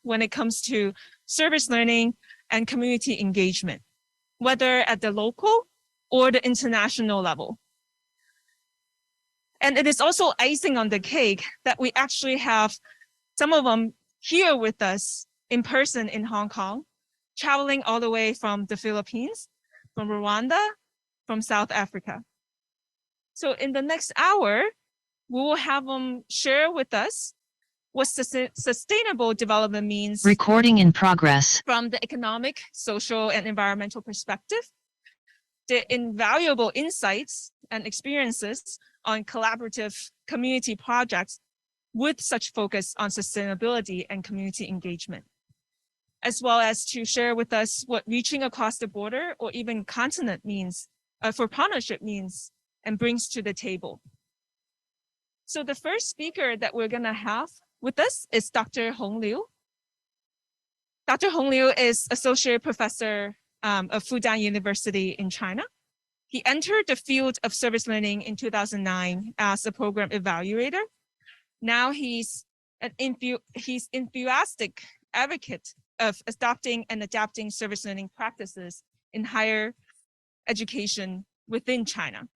when it comes to service learning and community engagement, whether at the local or the international level. And it is also icing on the cake that we actually have some of them here with us in person in Hong Kong, traveling all the way from the Philippines, from Rwanda, from South Africa. So in the next hour, we will have them share with us what sustainable development means. Recording in progress. From the economic, social, and environmental perspective, the invaluable insights and experiences on collaborative community projects with such focus on sustainability and community engagement, as well as to share with us what reaching across the border or even continent means for partnership means and brings to the table. So the first speaker that we're gonna have with us is Dr. Hong Liu. Dr. Hong Liu is Associate Professor of Fudan University in China. He entered the field of service learning in 2009 as a program evaluator. Now he's an enthusiastic advocate of adopting and adapting service learning practices in higher education within China,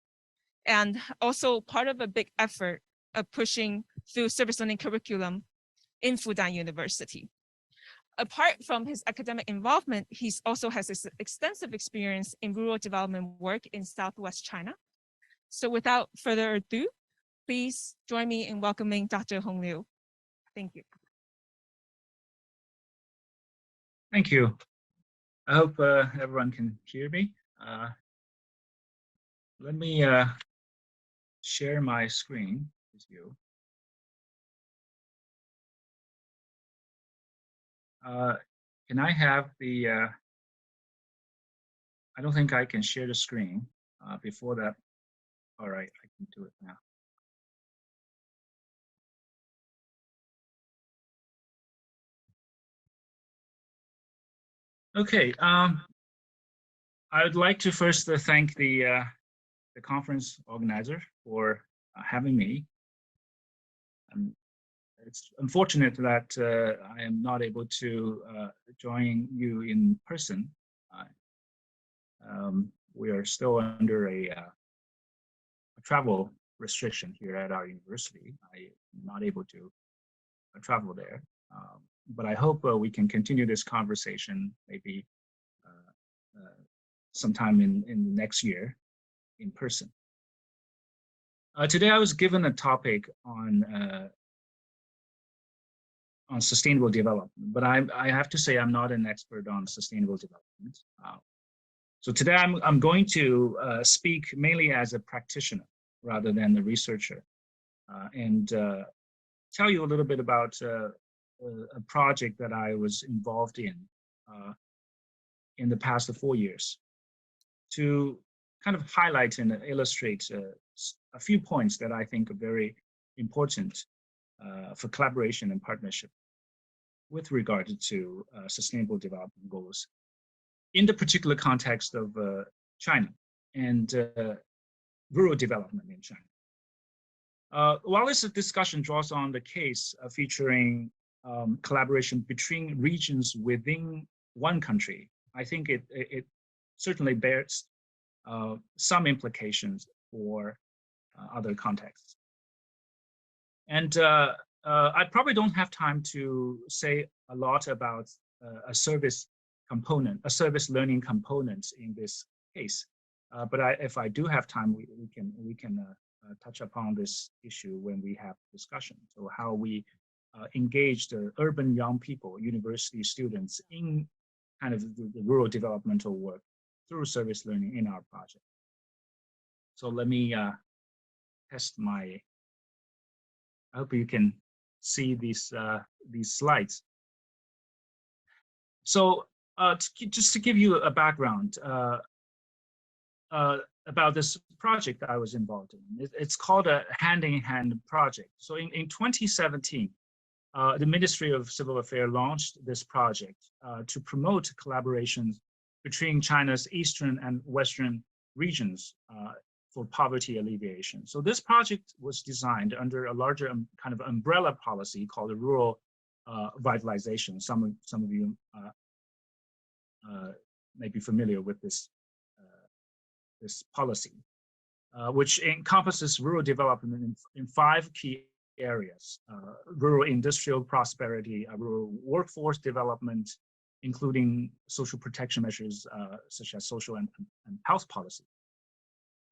and also part of a big effort of pushing through service learning curriculum in Fudan University. Apart from his academic involvement, he also has extensive experience in rural development work in Southwest China. So without further ado, please join me in welcoming Dr. Hong Liu. Thank you. Thank you. I hope everyone can hear me. Let me share my screen with you. Can I have the, I don't think I can share the screen before that. All right, I can do it now. Okay, I would like to first thank the conference organizer for having me. It's unfortunate that I am not able to join you in person. We are still under a travel restriction here at our university. I am not able to travel there, but I hope we can continue this conversation maybe sometime in the next year in person. Today I was given a topic on sustainable development, but I have to say I'm not an expert on sustainable development. So today I'm going to speak mainly as a practitioner rather than a researcher, and tell you a little bit about a project that I was involved in the past 4 years, to kind of highlight and illustrate a few points that I think are very important for collaboration and partnership with regard to sustainable development goals in the particular context of China and rural development in China. While this discussion draws on the case featuring collaboration between regions within one country, I think it certainly bears some implications for other contexts. And I probably don't have time to say a lot about a service learning component in this case. But if I do have time, we can touch upon this issue when we have discussion. So how we engage the urban young people, university students, in kind of the rural developmental work through service learning in our project. So let me test my. I hope you can see these slides. So just to give you a background about this project that I was involved in, it's called a hand-in-hand project. So in 2017, the Ministry of Civil Affairs launched this project to promote collaborations between China's eastern and western regions for poverty alleviation. So this project was designed under a larger kind of umbrella policy called the Rural vitalization. Some of you may be familiar with this policy, which encompasses rural development in 5 key areas: rural industrial prosperity, rural workforce development, including social protection measures such as social and health policy,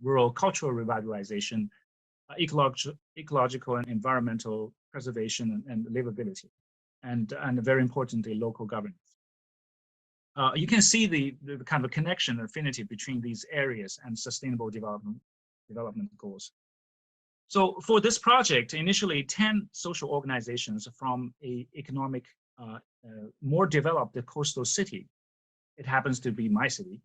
rural cultural revitalization, ecological and environmental preservation and livability, and very importantly, local governance. You can see the kind of connection and affinity between these areas and sustainable development goals. So for this project, initially 10 social organizations from a economic, more developed coastal city, it happens to be my city,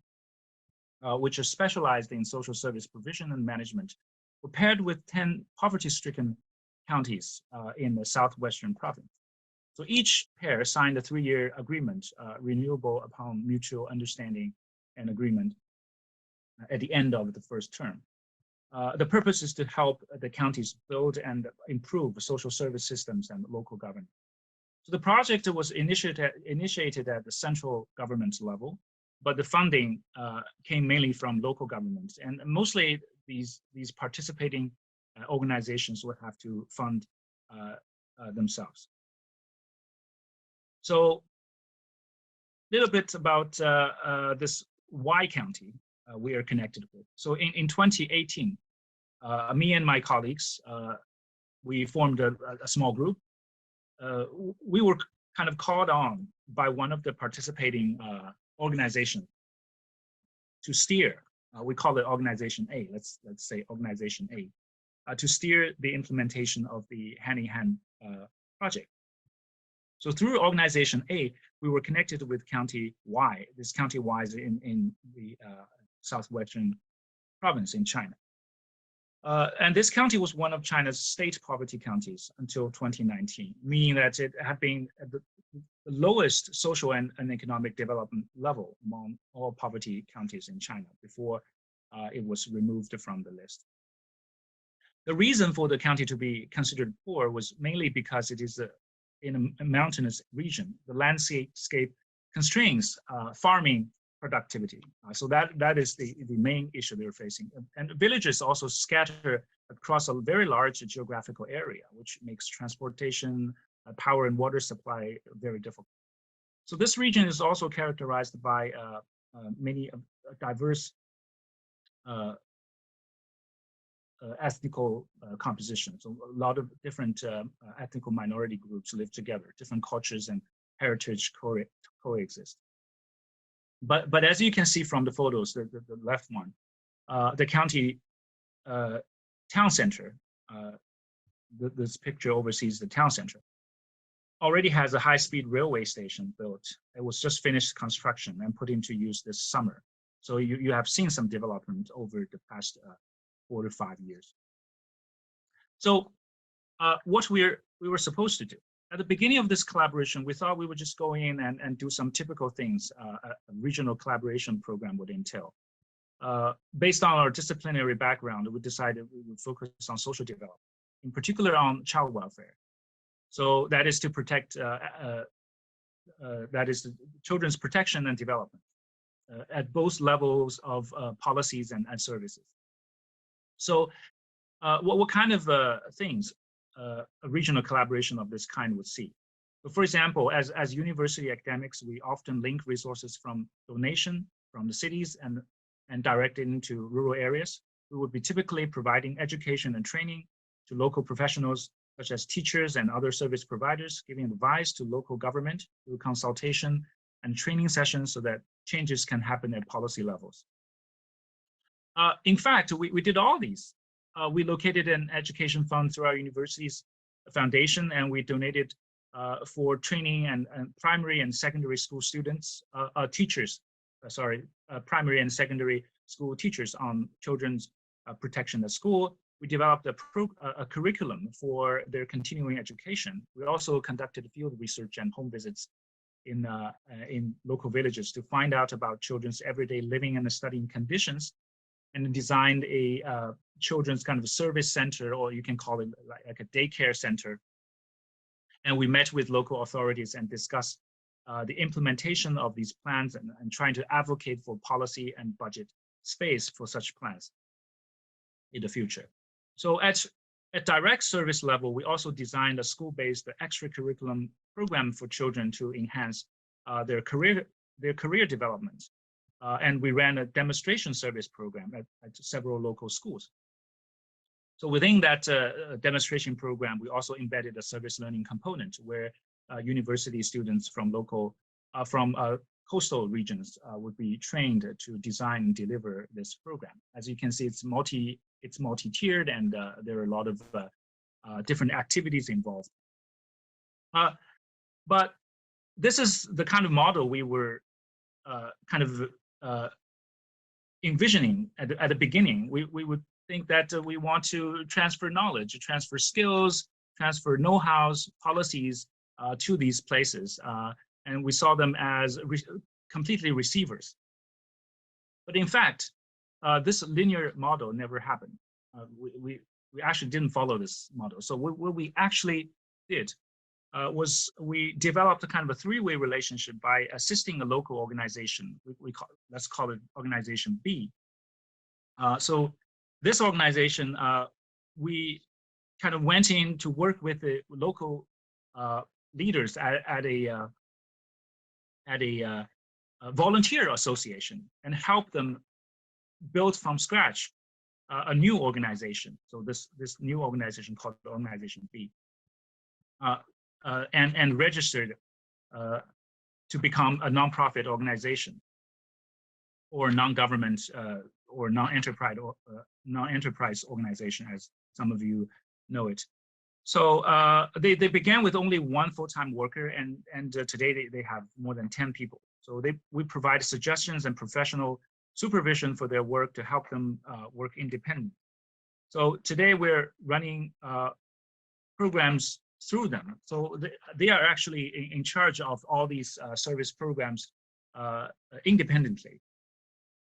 which are specialized in social service provision and management, were paired with 10 poverty-stricken counties in the southwestern province. So each pair signed a 3-year agreement, renewable upon mutual understanding and agreement at the end of the first term. The purpose is to help the counties build and improve social service systems and local governance. So the project was initiated at the central government level, but the funding came mainly from local governments, and mostly these participating organizations would have to fund themselves. So a little bit about this Y County we are connected with. So in 2018, me and my colleagues, we formed a small group. We were kind of called on by one of the participating organizations to steer. We call it Organization A. Let's say Organization A, to steer the implementation of the hand-in-hand project. So through Organization A, we were connected with County Y. This County Y is in the southwestern province in China. And this county was one of China's state poverty counties until 2019, meaning that it had been at the lowest social and economic development level among all poverty counties in China before it was removed from the list. The reason for the county to be considered poor was mainly because it is in a mountainous region. The landscape constrains farming productivity. So that is the main issue they're facing. And villages also scatter across a very large geographical area, which makes transportation, power and water supply very difficult. So this region is also characterized by many diverse ethnical composition. So a lot of different ethnical minority groups live together, different cultures and heritage coexist. But as you can see from the photos, the left one, the county town center, this picture oversees the town center, already has a high-speed railway station built. It was just finished construction and put into use this summer. So you have seen some development over the past 4 to 5 years. So what we were supposed to do. At the beginning of this collaboration, we thought we would just go in and do some typical things a regional collaboration program would entail. Based on our disciplinary background, we decided we would focus on social development, in particular on child welfare. So that is to protect, that is the children's protection and development at both levels of policies and services. So what kind of things a regional collaboration of this kind would see? So for example, as university academics, we often link resources from donation from the cities and direct it into rural areas. We would be typically providing education and training to local professionals, such as teachers and other service providers, giving advice to local government through consultation and training sessions so that changes can happen at policy levels. In fact, we did all these. We located an education fund through our university's foundation, and we donated for training and primary and secondary school students, primary and secondary school teachers on children's protection at school. We developed a curriculum for their continuing education. We also conducted field research and home visits in local villages to find out about children's everyday living and studying conditions, and designed a children's kind of service center, or you can call it like a daycare center, And we met with local authorities and discussed the implementation of these plans and trying to advocate for policy and budget space for such plans in the future. So at direct service level, we also designed a school-based extracurriculum program for children to enhance their career development. And we ran a demonstration service program at several local schools. So within that demonstration program, we also embedded a service learning component where university students from coastal regions would be trained to design and deliver this program. As you can see, it's multi-tiered, and there are a lot of different activities involved. But this is the kind of model we were envisioning at the beginning. We would think that we want to transfer knowledge, transfer skills, transfer know-hows, policies to these places. And we saw them as completely receivers. But in fact, this linear model never happened. We actually didn't follow this model. So what we actually did was we developed a kind of a three-way relationship by assisting a local organization. Let's call it Organization B. So this organization, we kind of went in to work with the local leaders at a volunteer association and help them build from scratch a new organization. So this new organization called Organization B, and registered to become a nonprofit organization or non-government or non-enterprise organization, as some of you know it. So they began with only one full-time worker, and today they have more than 10 people. So we provide suggestions and professional supervision for their work to help them work independently. So today we're running programs through them. So they are actually in charge of all these service programs independently.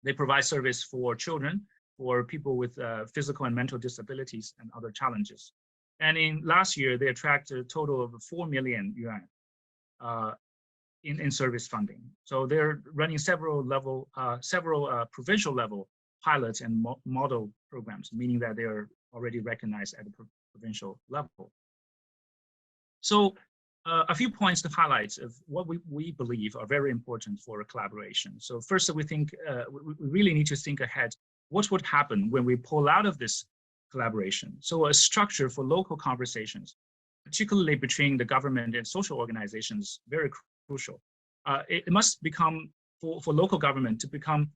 They provide service for children, for people with physical and mental disabilities and other challenges. And in last year, they attracted a total of 4 million yuan in service funding. So they're running several provincial level pilots and model programs, meaning that they are already recognized at the provincial level. So a few points to highlight of what we believe are very important for collaboration. So first, we think we really need to think ahead. What would happen when we pull out of this collaboration? So a structure for local conversations, particularly between the government and social organizations, very crucial. It must become, for local government to become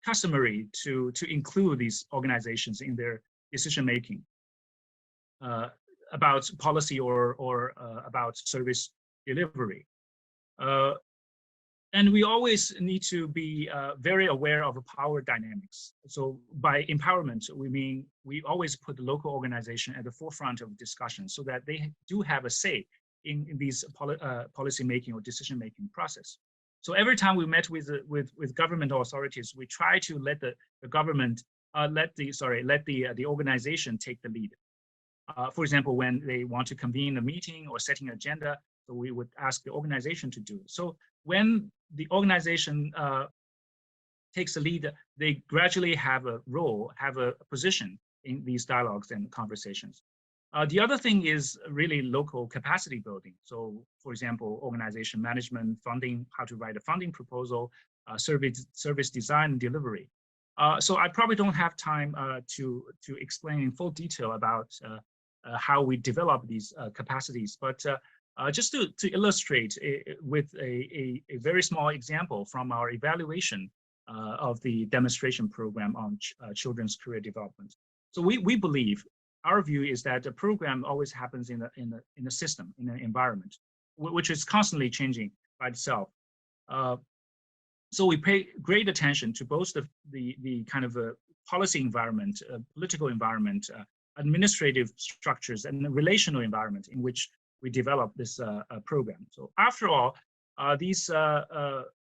customary to include these organizations in their decision-making about policy or about service delivery. And we always need to be very aware of power dynamics. So by empowerment, we mean we always put the local organization at the forefront of discussion so that they do have a say in these policy making or decision making process. So every time we met with government authorities, we try to let the government let the organization take the lead. For example, when they want to convene a meeting or setting an agenda, so we would ask the organization to do it. So when the organization takes the lead, they gradually have a role, have a position in these dialogues and conversations. The other thing is really local capacity building. So for example, organization management, funding, how to write a funding proposal, service design and delivery. So I probably don't have time to explain in full detail about how we develop these capacities, but just to illustrate with a very small example from our evaluation of the demonstration program on children's career development. So we believe, our view is that the program always happens in a system, in an environment, which is constantly changing by itself. So we pay great attention to both the kind of a policy environment, political environment, administrative structures, and the relational environment in which we develop this program. So after all, these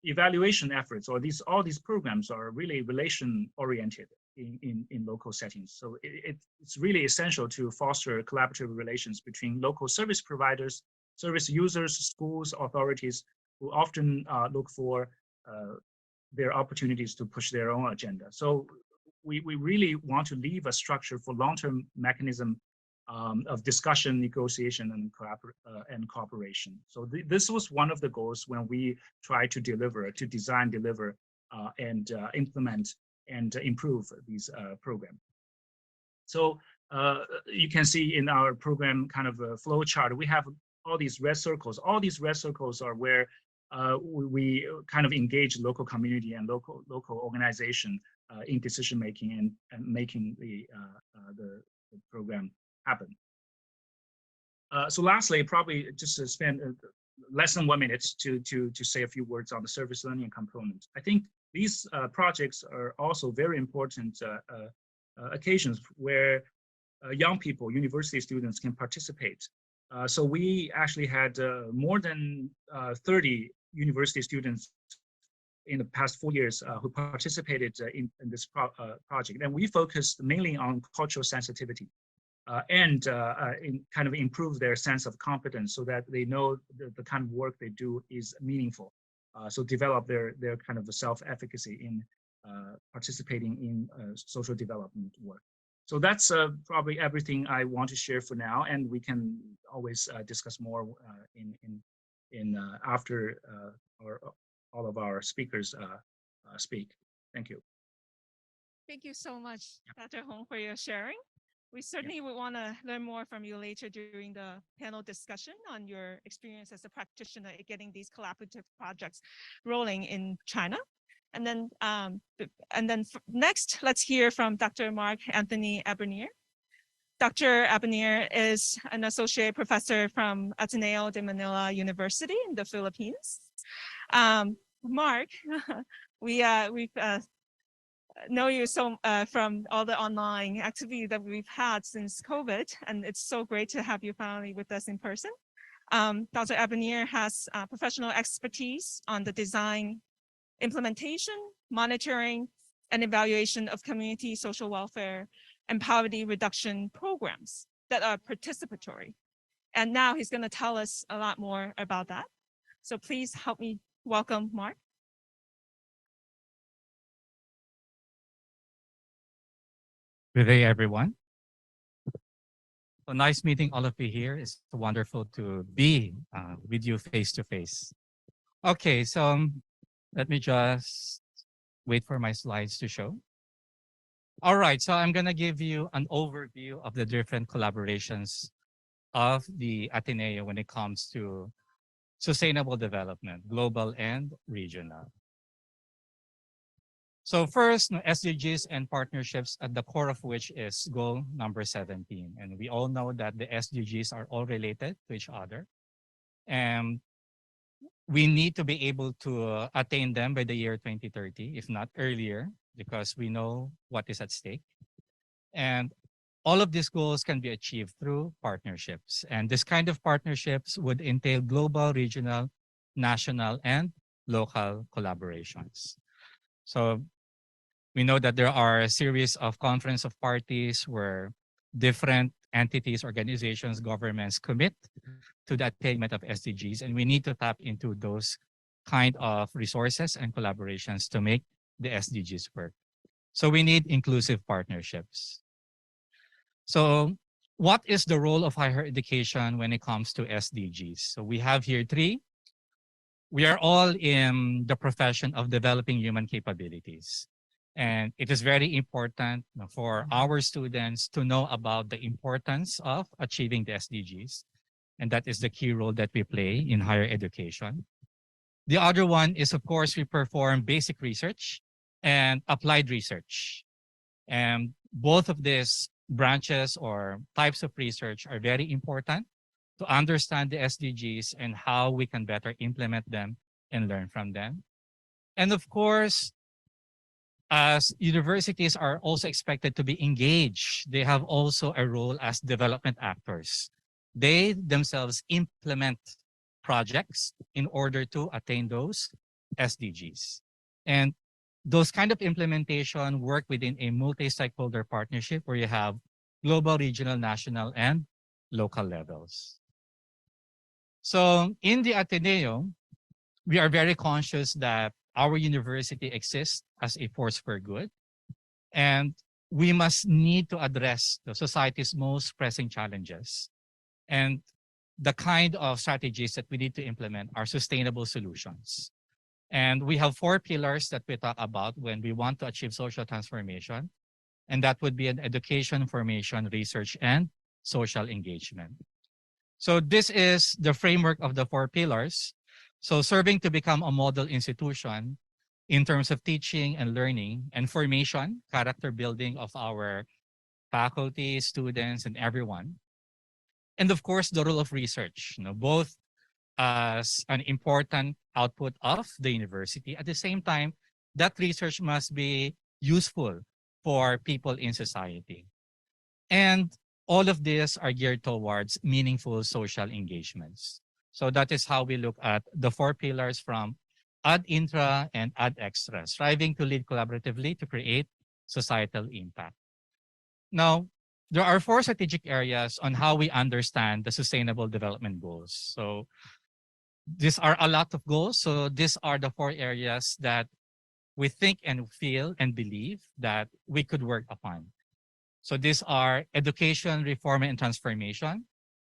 evaluation efforts or all these programs are really relation-oriented. in local settings. So it's really essential to foster collaborative relations between local service providers, service users, schools, authorities, who often look for their opportunities to push their own agenda. So we really want to leave a structure for long-term mechanism of discussion, negotiation, and cooperation. So this was one of the goals when we tried to design, deliver, and implement and improve these programs. So you can see in our program kind of a flow chart, we have all these red circles. All these red circles are where we kind of engage local community and local organization in decision making and making the program happen. So lastly, probably just to spend less than 1 minute to say a few words on the service learning component. I think these projects are also very important occasions where young people, university students, can participate. So we actually had more than 30 university students in the past 4 years who participated in this project. And we focused mainly on cultural sensitivity and kind of improve their sense of competence so that they know the kind of work they do is meaningful. So develop their kind of self-efficacy in participating in social development work. So that's probably everything I want to share for now, and we can always discuss more in after all of our speakers speak. Thank you. Thank you so much, Dr. Hong, for your sharing. We certainly would want to learn more from you later during the panel discussion on your experience as a practitioner at getting these collaborative projects rolling in China. And then next, let's hear from Dr. Mark Anthony Abenir. Dr. Abenir is an associate professor from Ateneo de Manila University in the Philippines. Mark, we've know you so from all the online activity that we've had since COVID, and it's so great to have you finally with us in person. Dr. Abenir has professional expertise on the design, implementation, monitoring, and evaluation of community social welfare and poverty reduction programs that are participatory. And now he's going to tell us a lot more about that. So please help me welcome Mark. Good day, everyone. Well, nice meeting all of you here. It's wonderful to be with you face to face. Okay, so let me just wait for my slides to show. All right, so I'm going to give you an overview of the different collaborations of the Ateneo when it comes to sustainable development, global and regional. So first, SDGs and partnerships, at the core of which is goal number 17. And we all know that the SDGs are all related to each other. And we need to be able to attain them by the year 2030, if not earlier, because we know what is at stake. And all of these goals can be achieved through partnerships. And this kind of partnerships would entail global, regional, national, and local collaborations. So we know that there are a series of conference of parties where different entities, organizations, governments commit to the attainment of SDGs, and we need to tap into those kind of resources and collaborations to make the SDGs work. So we need inclusive partnerships. So what is the role of higher education when it comes to SDGs? So we have here three. We are all in the profession of developing human capabilities. And it is very important for our students to know about the importance of achieving the SDGs. And that is the key role that we play in higher education. The other one is, of course, we perform basic research and applied research. And both of these branches or types of research are very important to understand the SDGs and how we can better implement them and learn from them. And of course, as universities are also expected to be engaged, they have also a role as development actors. They themselves implement projects in order to attain those SDGs. And those kind of implementation work within a multi-stakeholder partnership where you have global, regional, national, and local levels. So in the Ateneo, we are very conscious that our university exists as a force for good, and we must need to address the society's most pressing challenges. And the kind of strategies that we need to implement are sustainable solutions. And we have 4 pillars that we talk about when we want to achieve social transformation. And that would be an education, formation, research, and social engagement. So this is the framework of the 4 pillars. So serving to become a model institution in terms of teaching and learning and formation, character building of our faculty, students, and everyone. And of course, the role of research, both as an important output of the university. At the same time, that research must be useful for people in society. And all of these are geared towards meaningful social engagements. So that is how we look at the 4 pillars from ad intra and ad extra, striving to lead collaboratively to create societal impact. Now, there are 4 strategic areas on how we understand the Sustainable Development Goals. So these are a lot of goals. So these are the 4 areas that we think and feel and believe that we could work upon. So these are education, reform and transformation,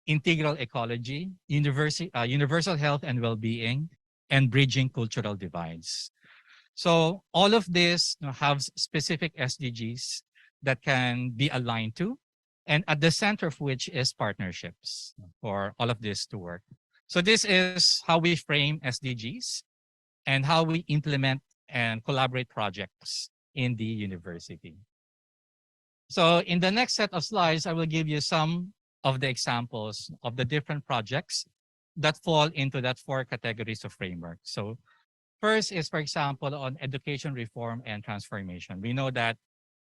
integral ecology, universal health and well-being, and bridging cultural divides. So all of this have specific SDGs that can be aligned to, and at the center of which is partnerships for all of this to work. So this is how we frame SDGs and how we implement and collaborate projects in the university. So in the next set of slides, I will give you some of the examples of the different projects that fall into that 4 categories of framework. So first is, for example, on education reform and transformation. We know that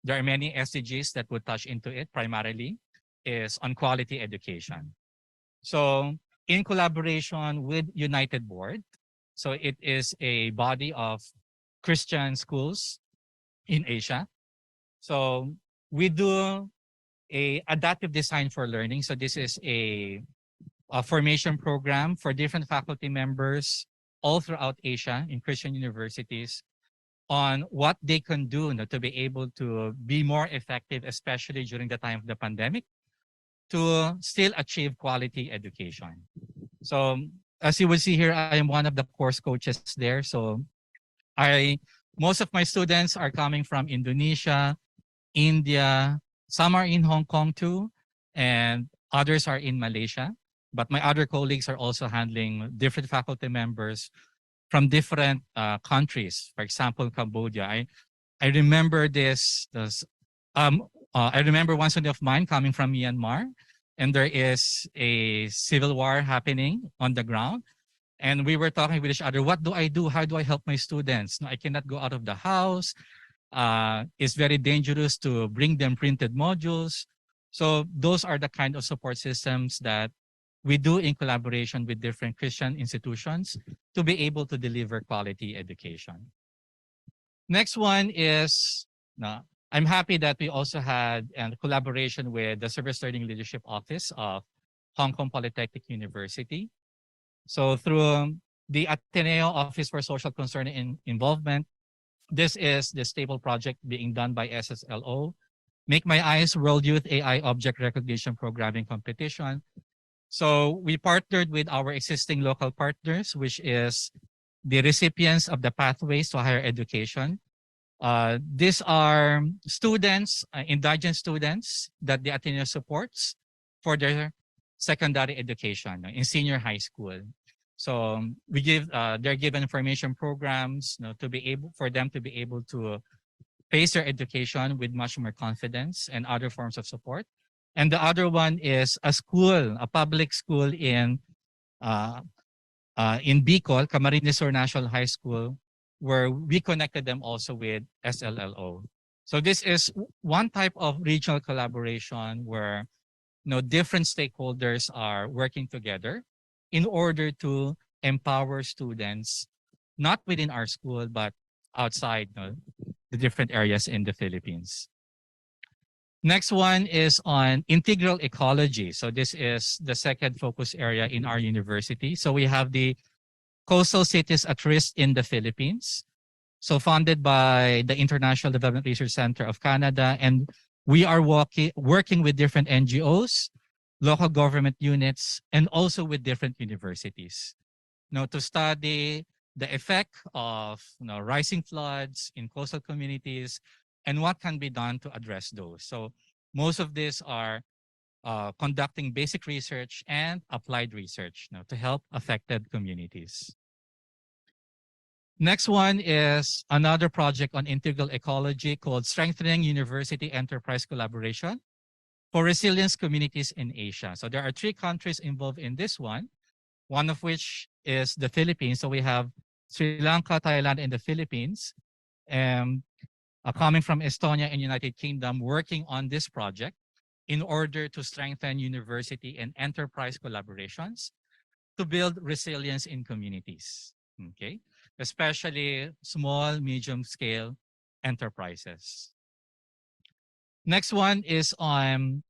there are many SDGs that would touch into it. Primarily is on quality education. So in collaboration with United Board, so it is a body of Christian schools in Asia. So we do a adaptive design for learning. So this is a formation program for different faculty members all throughout Asia in Christian universities on what they can do to be able to be more effective, especially during the time of the pandemic, to still achieve quality education. So as you will see here, I am one of the course coaches there. So most of my students are coming from Indonesia, India, some are in Hong Kong too, and others are in Malaysia. But my other colleagues are also handling different faculty members from different countries. For example, Cambodia. I remember I remember one student of mine coming from Myanmar, and there is a civil war happening on the ground. And we were talking with each other, what do I do? How do I help my students? No, I cannot go out of the house. It's very dangerous to bring them printed modules. So those are the kind of support systems that we do in collaboration with different Christian institutions to be able to deliver quality education. Next one is, I'm happy that we also had a collaboration with the Service Learning Leadership Office of Hong Kong Polytechnic University. So through the Ateneo Office for Social Concern and Involvement, this is the stable project being done by SSLO, Make My Eyes World Youth AI Object Recognition Programming Competition. So we partnered with our existing local partners, which is the recipients of the Pathways to Higher Education. These are students, indigenous students that the Ateneo supports for their secondary education in senior high school. So we give, they're given information programs for them to be able to face their education with much more confidence and other forms of support. And the other one is a school, a public school in Bicol, Camarines Sur National High School, where we connected them also with SLLO. So this is one type of regional collaboration where different stakeholders are working together in order to empower students, not within our school, but outside the different areas in the Philippines. Next one is on integral ecology. So this is the second focus area in our university. So we have the coastal cities at risk in the Philippines. So funded by the International Development Research Center of Canada. And we are working with different NGOs, local government units, and also with different universities. To study the effect of rising floods in coastal communities and what can be done to address those. So most of these are conducting basic research and applied research to help affected communities. Next one is another project on integral ecology called Strengthening University Enterprise Collaboration for Resilience Communities in Asia. So there are 3 countries involved in this one of which is the Philippines. So we have Sri Lanka, Thailand, and the Philippines, coming from Estonia and United Kingdom, working on this project in order to strengthen university and enterprise collaborations to build resilience in communities, okay? Especially small, medium-scale enterprises. Next one is on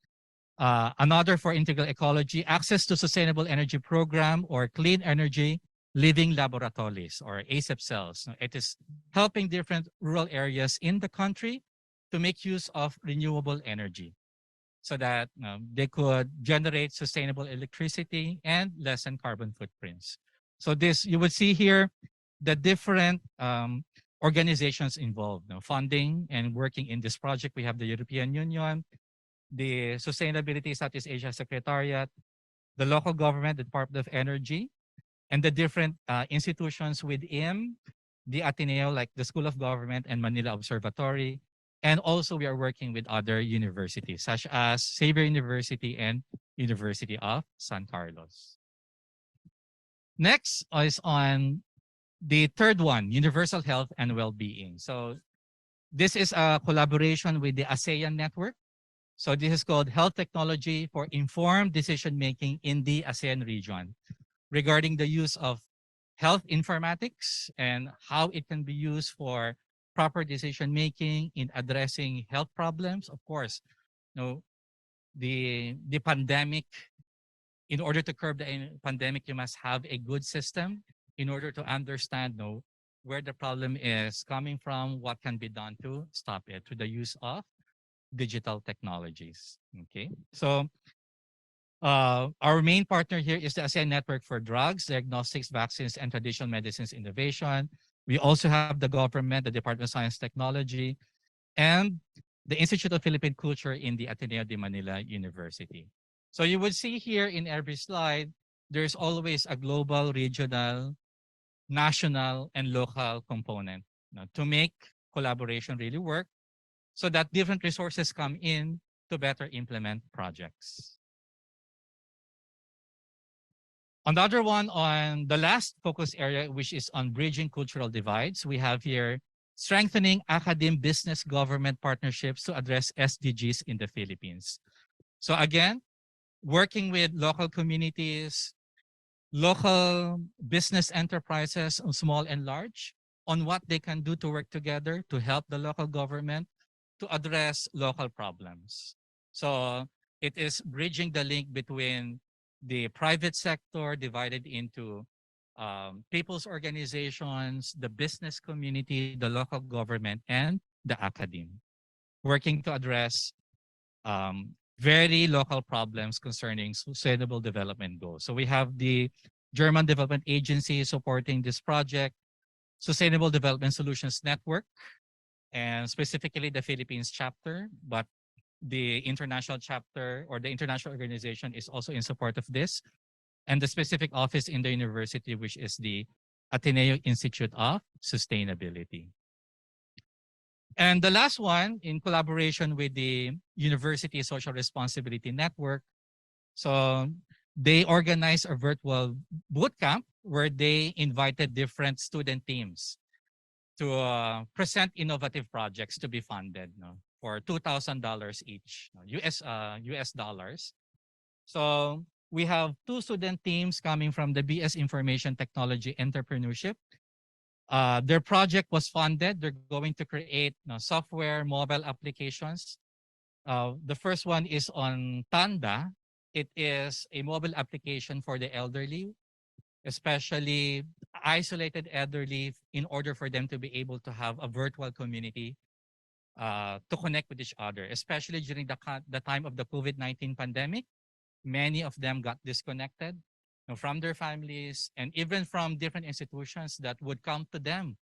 another for integral ecology, access to sustainable energy program or clean energy living laboratories or ASEP cells. It is helping different rural areas in the country to make use of renewable energy so that they could generate sustainable electricity and lessen carbon footprints. So this, you would see here the different organizations involved, funding and working in this project. We have the European Union, the Sustainability Southeast Asia Secretariat, the local government, the Department of Energy, and the different institutions within the Ateneo, like the School of Government and Manila Observatory. And also we are working with other universities, such as Xavier University and University of San Carlos. Next is on the third one, universal health and well-being. So this is a collaboration with the ASEAN network. So this is called Health Technology for Informed Decision-Making in the ASEAN region, regarding the use of health informatics and how it can be used for proper decision-making in addressing health problems. Of course, the pandemic, in order to curb the pandemic, you must have a good system in order to understand where the problem is coming from, what can be done to stop it through the use of digital technologies. Okay, so our main partner here is the ASEAN Network for Drugs, Diagnostics, Vaccines, and Traditional Medicines Innovation. We also have the government, the Department of Science Technology, and the Institute of Philippine Culture in the Ateneo de Manila University. So you would see here in every slide, there's always a global, regional, national, and local component to make collaboration really work so that different resources come in to better implement projects. Another one on the last focus area, which is on bridging cultural divides. We have here strengthening academic business government partnerships to address SDGs in the Philippines. So again, working with local communities, local business enterprises, small and large, on what they can do to work together to help the local government to address local problems. So it is bridging the link between the private sector divided into people's organizations, the business community, the local government, and the academe, working to address very local problems concerning sustainable development goals. So we have the German Development Agency supporting this project, Sustainable Development Solutions Network, and specifically the Philippines chapter, but the international chapter or the international organization is also in support of this, and the specific office in the university, which is the Ateneo Institute of Sustainability. And the last one, in collaboration with the University Social Responsibility Network, so they organized a virtual boot camp where they invited different student teams to present innovative projects to be funded for $2,000 each, US dollars. So we have 2 student teams coming from the BS Information Technology Entrepreneurship Their project was funded. They're going to create software mobile applications. The first one is on Tanda. It is a mobile application for the elderly, especially isolated elderly, in order for them to be able to have a virtual community to connect with each other, especially during the time of the COVID-19 pandemic. Many of them got disconnected from their families and even from different institutions that would come to them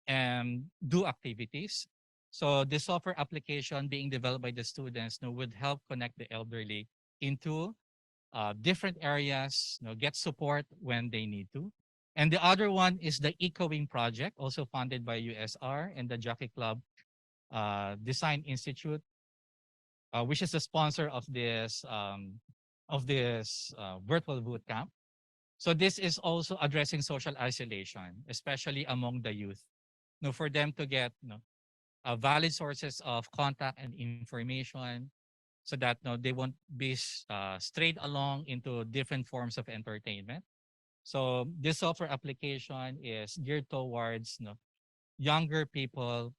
and do activities. So the software application being developed by the students would help connect the elderly into different areas, get support when they need to. And the other one is the EcoWing project, also funded by USR and the Jockey Club Design Institute, which is the sponsor of this virtual boot camp. So this is also addressing social isolation, especially among the youth. For them to get valid sources of contact and information, so that they won't be strayed along into different forms of entertainment. So this software application is geared towards younger people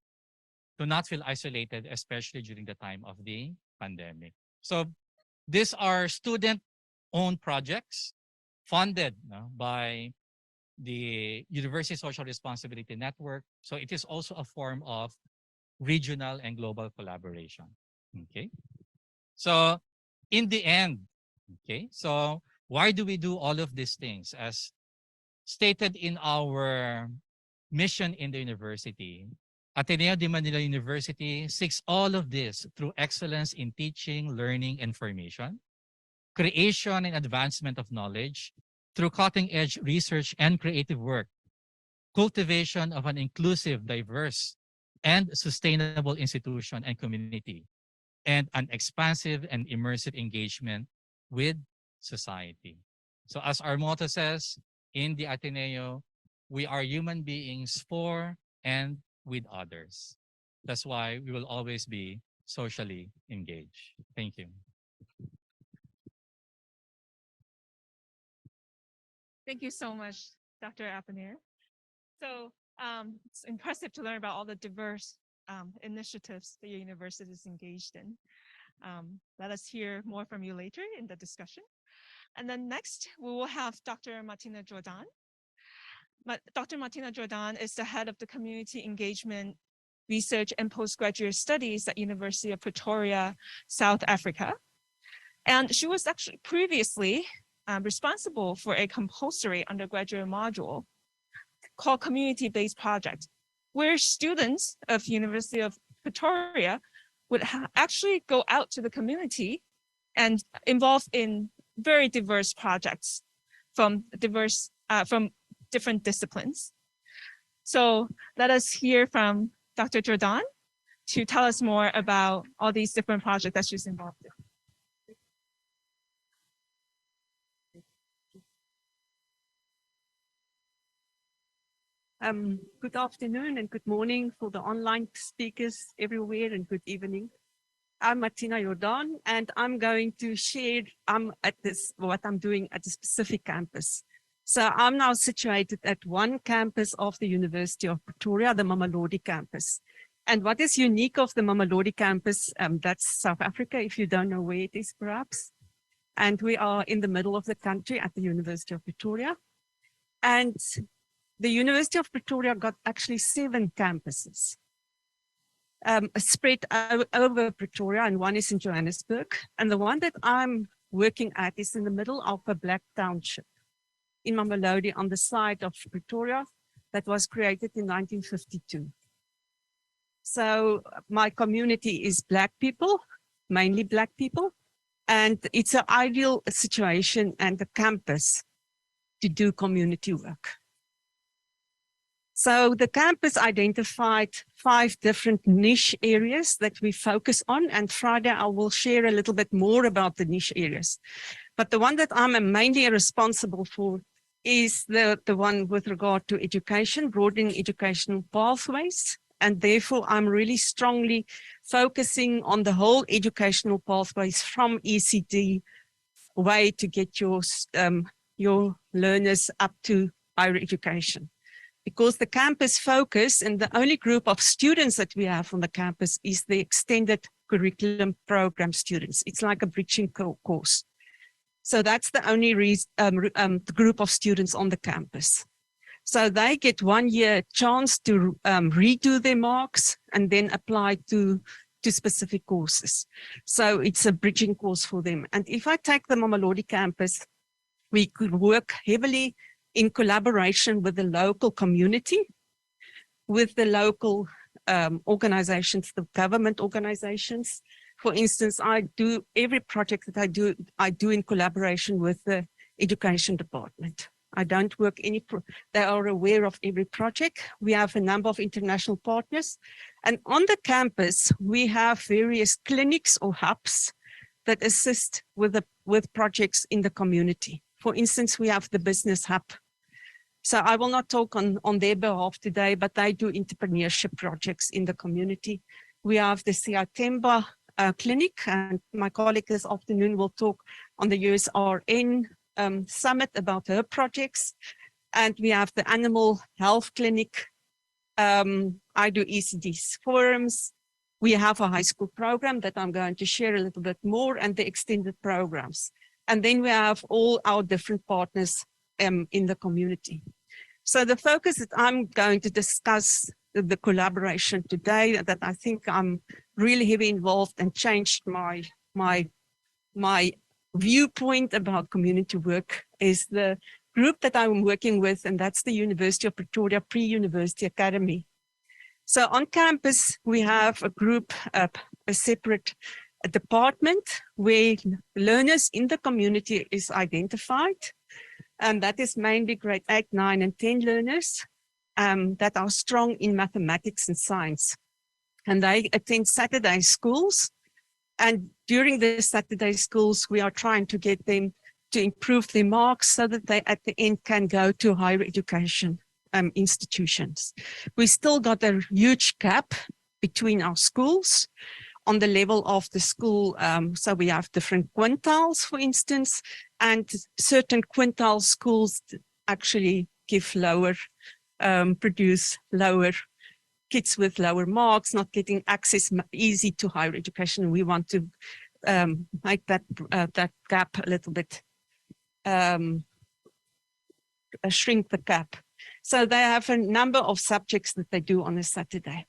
to not feel isolated, especially during the time of the pandemic. So these are student-owned projects funded by the University Social Responsibility Network. So it is also a form of regional and global collaboration. Okay. So in the end, okay, so why do we do all of these things? As stated in our mission in the university, Ateneo de Manila University seeks all of this through excellence in teaching, learning, and formation, creation and advancement of knowledge, through cutting-edge research and creative work, cultivation of an inclusive, diverse, and sustainable institution and community, and an expansive and immersive engagement with society. So as our motto says, in the Ateneo, we are human beings for and with others. That's why we will always be socially engaged. Thank you. Thank you so much, Dr. Abenir. So it's impressive to learn about all the diverse initiatives that your university is engaged in. Let us hear more from you later in the discussion. And then next, we will have Dr. Martina Jordaan. Dr. Martina Jordaan is the head of the Community Engagement Research and Postgraduate Studies at University of Pretoria, South Africa. And she was actually previously responsible for a compulsory undergraduate module called Community-Based Project, where students of University of Pretoria would actually go out to the community and involved in very diverse projects from different disciplines. So let us hear from Dr. Jordaan to tell us more about all these different projects that she's involved in. Good afternoon and good morning for the online speakers everywhere, and good evening. I'm Martina Jordaan, and I'm going to share what I'm doing at a specific campus. So I'm now situated at one campus of the University of Pretoria, the Mamelodi campus. And what is unique of the Mamelodi campus, that's South Africa, if you don't know where it is perhaps. And we are in the middle of the country at the University of Pretoria. And the University of Pretoria got actually 7 campuses spread over Pretoria, and one is in Johannesburg. And the one that I'm working at is in the middle of a black township in Mamelodi on the side of Pretoria that was created in 1952. So my community is Black people, mainly Black people, and it's an ideal situation and a campus to do community work. So the campus identified 5 different niche areas that we focus on, and Friday I will share a little bit more about the niche areas. But the one that I'm mainly responsible for is the one with regard to education, broadening educational pathways. And therefore, I'm really strongly focusing on the whole educational pathways from ECD way to get your learners up to higher education. because the campus focus and the only group of students that we have on the campus is the extended curriculum program students. It's like a bridging course. So that's the only group of students on the campus. So they get 1 year chance to redo their marks and then apply to specific courses. So it's a bridging course for them. And if I take the Mamelodi campus, we could work heavily in collaboration with the local community, with the local organizations, the government organizations. For instance, I do every project that I do in collaboration with the education department. I don't work they are aware of every project. We have a number of international partners. And on the campus, we have various clinics or hubs that assist with projects in the community. For instance, we have the business hub. So I will not talk on their behalf today, but they do entrepreneurship projects in the community. We have the Siatemba clinic, and my colleague this afternoon will talk on the USRN Summit about her projects. And we have the animal health clinic. I do ECD's forums. We have a high school program that I'm going to share a little bit more, and the extended programs. And then we have all our different partners in the community. So the focus that I'm going to discuss the collaboration today, that I think I'm really heavily involved and changed my viewpoint about community work, is the group that I'm working with, and that's the University of Pretoria Pre-University Academy. So on campus, we have a group, a separate department where learners in the community is identified. And that is mainly grade 8, 9, and 10 learners that are strong in mathematics and science. And they attend Saturday schools. And during the Saturday schools, we are trying to get them to improve their marks so that they at the end can go to higher education institutions. We still got a huge gap between our schools on the level of the school. So we have different quintiles, for instance, and certain quintile schools actually give lower, produce lower kids with lower marks, not getting access easy to higher education. We want to make that gap a little bit, shrink the gap. So they have a number of subjects that they do on a Saturday.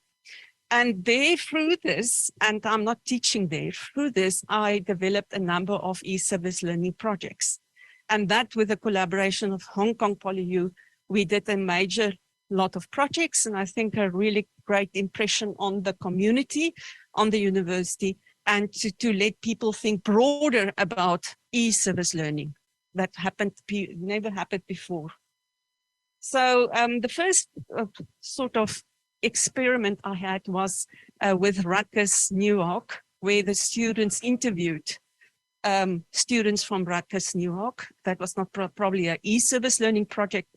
And there, through this, and I'm not teaching there, through this, I developed a number of e-service learning projects. And that, with the collaboration of Hong Kong PolyU, we did a major lot of projects, and I think a really great impression on the community, on the university, and to let people think broader about e-service learning that never happened before. So the first sort of experiment I had was with Rutgers Newark, where the students interviewed students from Rutgers Newark. That was not probably an e-service learning project,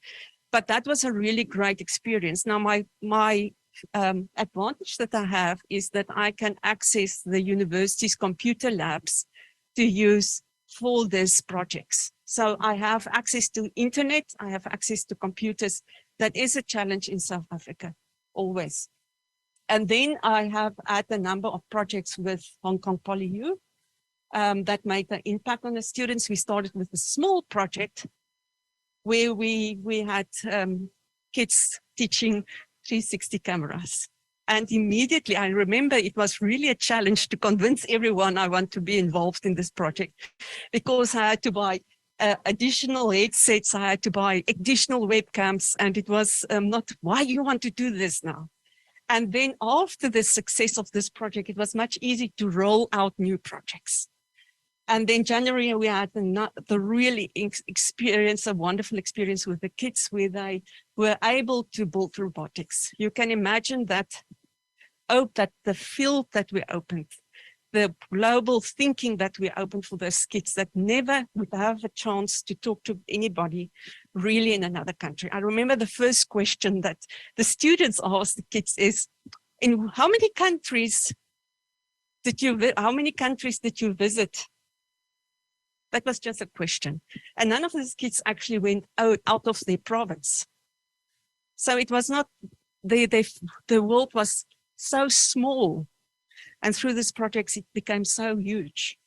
but that was a really great experience. Now, my advantage that I have is that I can access the university's computer labs to use for these projects. So I have access to internet, I have access to computers. That is a challenge in South Africa, always. And then I have had a number of projects with Hong Kong PolyU that made an impact on the students. We started with a small project where we had kids teaching 360 cameras. And immediately, I remember it was really a challenge to convince everyone I want to be involved in this project, because I had to buy additional headsets, I had to buy additional webcams, and it was not, why you want to do this now? And then after the success of this project, it was much easier to roll out new projects. And then January, we had the really experience, a wonderful experience with the kids where they were able to build robotics. You can imagine that the field that we opened, the global thinking that we opened for those kids that never would have a chance to talk to anybody really in another country. I remember the first question that the students asked the kids is, in how many countries did you visit? That was just a question. And none of these kids actually went out of their province. So it was not, the world was so small. And through this project, it became so huge.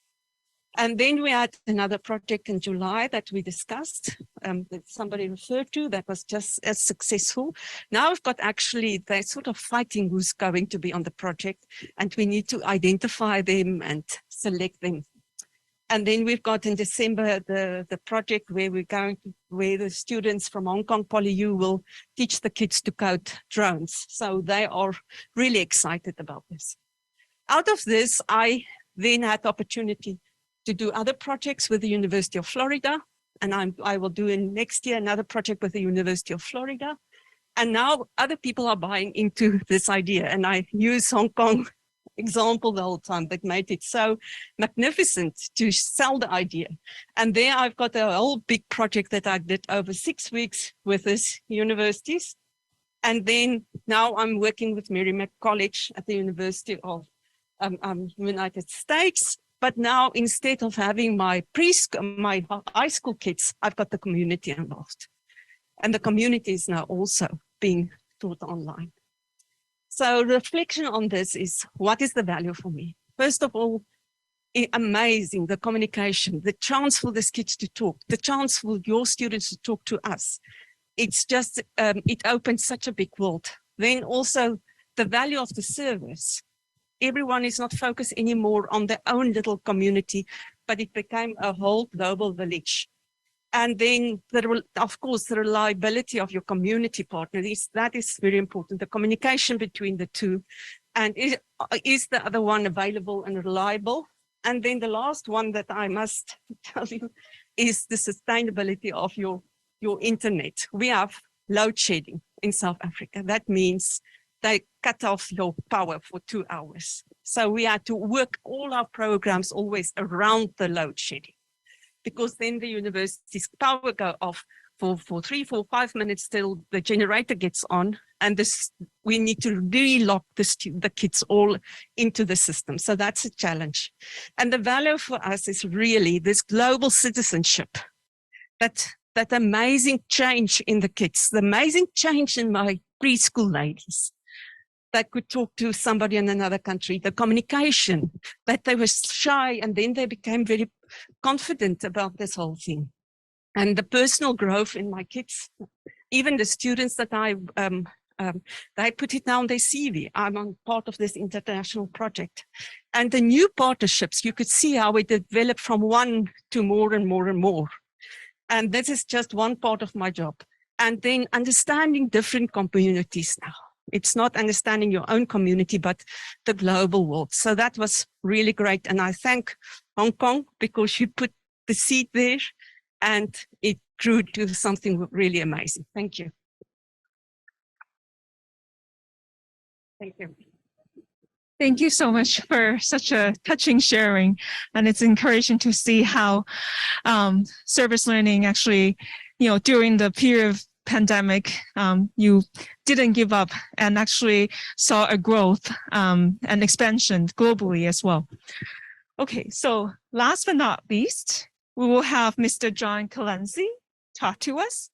And then we had another project in July that we discussed, that somebody referred to, that was just as successful. Now we've got actually, they're sort of fighting who's going to be on the project, and we need to identify them and select them. And then we've got in December the project where we're going to, where the students from Hong Kong PolyU will teach the kids to code drones. So they are really excited about this. Out of this, I then had the opportunity to do other projects with the University of Florida. And I will do in next year another project with the University of Florida. And now other people are buying into this idea. And I use Hong Kong example the whole time, but made it so magnificent to sell the idea. And there I've got a whole big project that I did over 6 weeks with these universities. And then now I'm working with Merrimack College at the University of United States. But now instead of having my my high school kids, I've got the community involved. And the community is now also being taught online. So reflection on this is, what is the value for me? First of all, amazing, the communication, the chance for these kids to talk, the chance for your students to talk to us. It's just, it opens such a big world. Then also the value of the service. Everyone is not focused anymore on their own little community, but it became a whole global village. And then, of course, the reliability of your community partner, that is very important, the communication between the two. And is the other one available and reliable? And then the last one that I must tell you is the sustainability of your internet. We have load shedding in South Africa. That means they cut off your power for 2 hours. So we had to work all our programs always around the load shedding, because then the university's power go off for 3, 4, 5 minutes till the generator gets on, and this, we need to relock the kids all into the system. So that's a challenge. And the value for us is really this global citizenship, that amazing change in the kids, the amazing change in my preschool ladies that could talk to somebody in another country, the communication, that they were shy and then they became very confident about this whole thing. And the personal growth in my kids, even the students that they put it now on their CV. I'm on part of this international project. And the new partnerships, you could see how we developed from one to more and more and more. And this is just one part of my job. And then understanding different communities now. It's not understanding your own community, but the global world. So that was really great. And I thank Hong Kong because you put the seed there and it grew to something really amazing. Thank you. Thank you. Thank you so much for such a touching sharing. And it's encouraging to see how service learning actually, during the period of pandemic, you didn't give up and actually saw a growth and expansion globally as well. Okay, so last but not least, we will have Mr. John Kalenzi talk to us.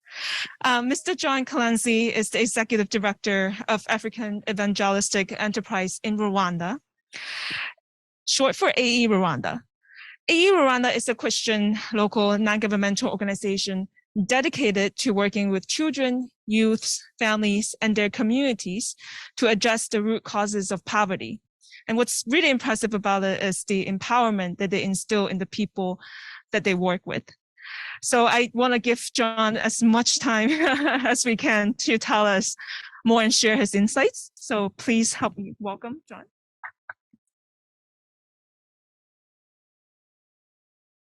Mr. John Kalenzi is the Executive Director of African Evangelistic Enterprise in Rwanda, short for AE Rwanda. AE Rwanda is a Christian local non-governmental organization dedicated to working with children, youths, families, and their communities to address the root causes of poverty. And what's really impressive about it is the empowerment that they instill in the people that they work with. So I want to give John as much time as we can to tell us more and share his insights. So please help me welcome John.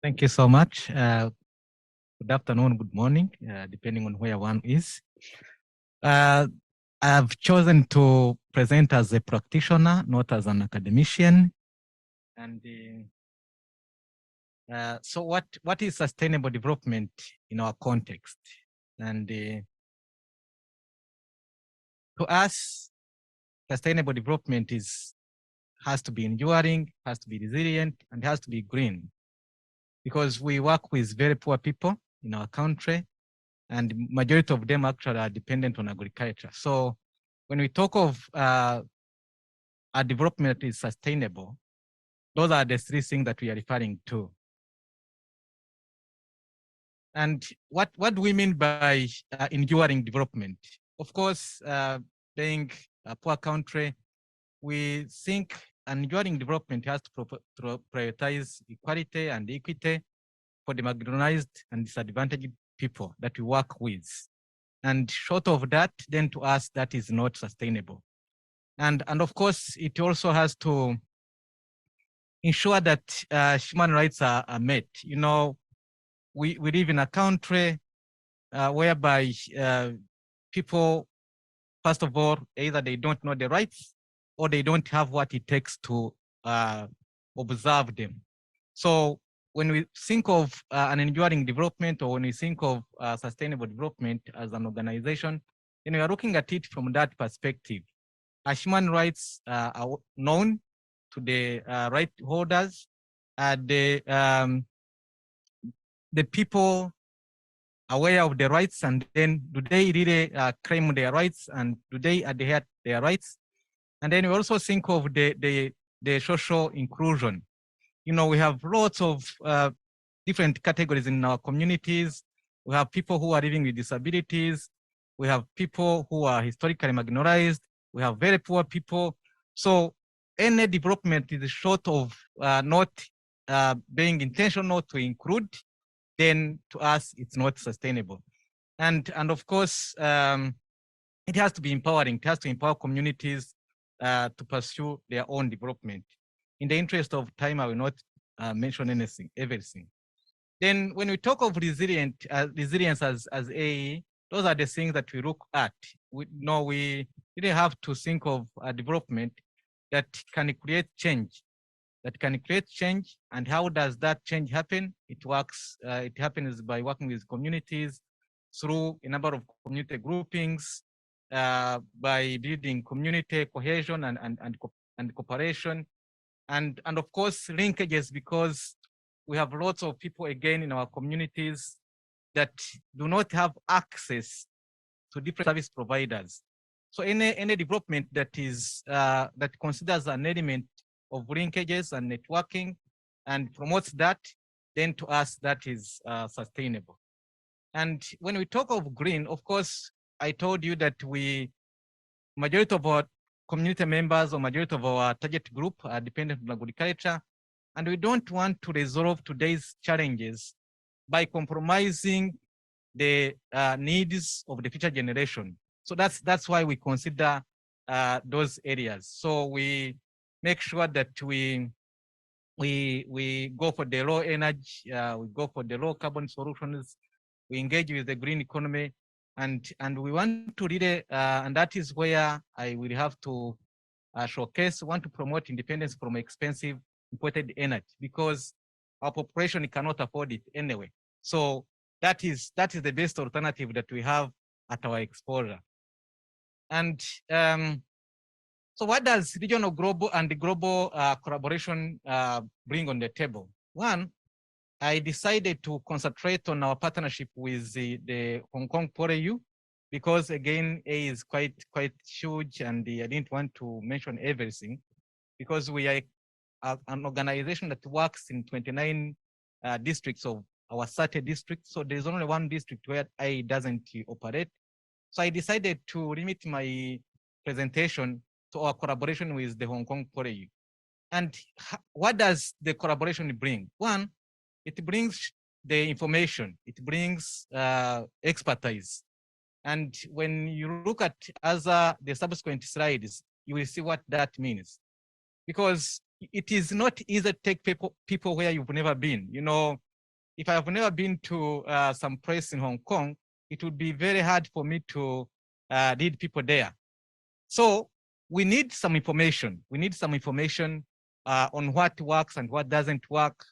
Thank you so much. Good afternoon, good morning, depending on where one is. I've chosen to present as a practitioner, not as an academician. And so what is sustainable development in our context? And to us, sustainable development has to be enduring, has to be resilient, and has to be green. Because we work with very poor people in our country, and majority of them actually are dependent on agriculture. So when we talk of a development that is sustainable, those are the three things that we are referring to. And what do we mean by enduring development? Of course, being a poor country, we think enduring development has to prioritize equality and equity for the marginalized and disadvantaged people that we work with. And short of that, then to us, that is not sustainable. And of course, it also has to ensure that human rights are met. You know, we live in a country whereby people, first of all, either they don't know the rights or they don't have what it takes to observe them. So when we think of an enduring development, or when we think of sustainable development as an organization, we are looking at it from that perspective. Human rights are known to the right holders, the people aware of the rights, and then do they really claim their rights, and do they adhere to their rights? And then we also think of the social inclusion. You know, we have lots of different categories in our communities. We have people who are living with disabilities. We have people who are historically marginalized. We have very poor people. So any development is short of not being intentional to include, then to us, it's not sustainable. And of course, it has to be empowering. It has to empower communities to pursue their own development. In the interest of time, I will not mention everything. Then when we talk of resilience as AE, those are the things that we look at. We really have to think of a development that can create change. And how does that change happen? It happens by working with communities through a number of community groupings, by building community cohesion and cooperation, and of course linkages, because we have lots of people again in our communities that do not have access to different service providers. So any development that is that considers an element of linkages and networking and promotes that, then to us that is sustainable. And when we talk of green, of course, I told you that majority of our community members or majority of our target group are dependent on agriculture, and we don't want to resolve today's challenges by compromising the needs of the future generation. So that's why we consider those areas. So we make sure that we go for the low energy, we go for the low carbon solutions, we engage with the green economy, and we want to really, and that is where I will have to want to promote independence from expensive imported energy, because our population cannot afford it anyway. So that is the best alternative that we have at our exposure. And so what does regional global and global collaboration bring on the table? One, I decided to concentrate on our partnership with the Hong Kong PolyU, because again, A is quite huge, and I didn't want to mention everything, because we are an organization that works in 29 districts of our 30 districts. So there's only one district where I doesn't operate. So I decided to limit my presentation to our collaboration with the Hong Kong PolyU. And what does the collaboration bring? One, it brings the information, it brings expertise. And when you look at the subsequent slides, you will see what that means. Because it is not easy to take people where you've never been. You know, if I have never been to some place in Hong Kong, it would be very hard for me to lead people there. So we need some information. We need some information on what works and what doesn't work,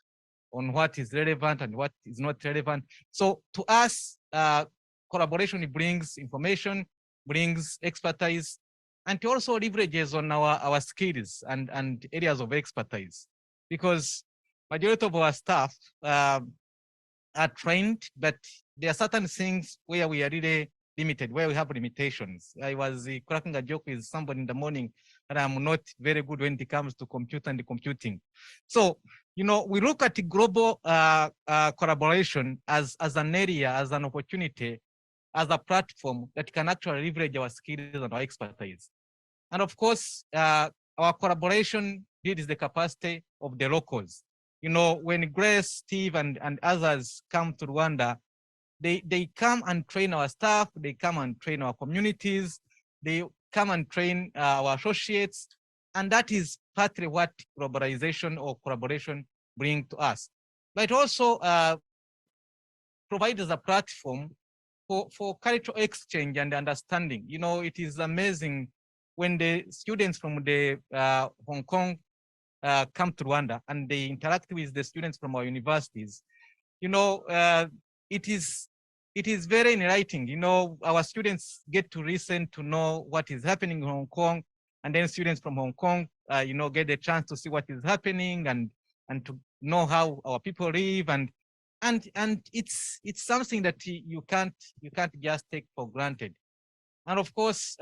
on what is relevant and what is not relevant. So to us, collaboration brings information, brings expertise, and it also leverages on our skills and areas of expertise. Because majority of our staff are trained, but there are certain things where we are really limited, where we have limitations. I was cracking a joke with somebody in the morning that I'm not very good when it comes to computer and computing. So, we look at the global collaboration as an area, as an opportunity, as a platform that can actually leverage our skills and our expertise. And of course, our collaboration builds the capacity of the locals. When Grace, Steve, and others come to Rwanda, they come and train our staff, they come and train our communities, they come and train our associates, and that is partly what globalization or collaboration bring to us. But it also provides a platform for cultural exchange and understanding. It is amazing when the students from the Hong Kong come to Rwanda and they interact with the students from our universities. It is very enlightening. Our students get to listen to know what is happening in Hong Kong, and then students from Hong Kong, get the chance to see what is happening and to know how our people live, and it's something that you can't just take for granted. And of course,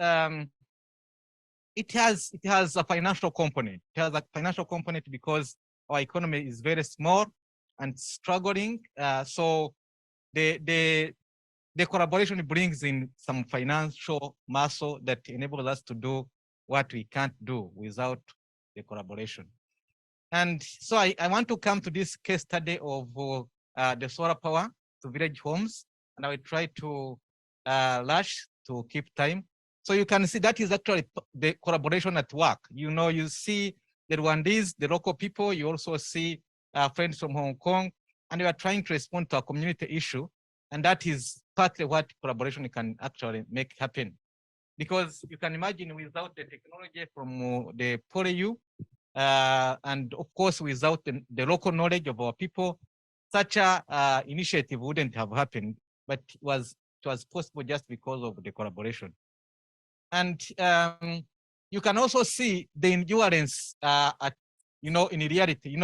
it has a financial component. It has a financial component because our economy is very small and struggling. So the collaboration brings in some financial muscle that enables us to do what we can't do without the collaboration. And so I want to come to this case study of the solar power to village homes, and I will try to rush to keep time. So you can see that is actually the collaboration at work. You see the Rwandese, the local people, you also see friends from Hong Kong, and we are trying to respond to a community issue. And that is partly what collaboration can actually make happen. Because you can imagine without the technology from the PolyU, and of course, without the local knowledge of our people, such a initiative wouldn't have happened, but it was possible just because of the collaboration. And you can also see the endurance in reality.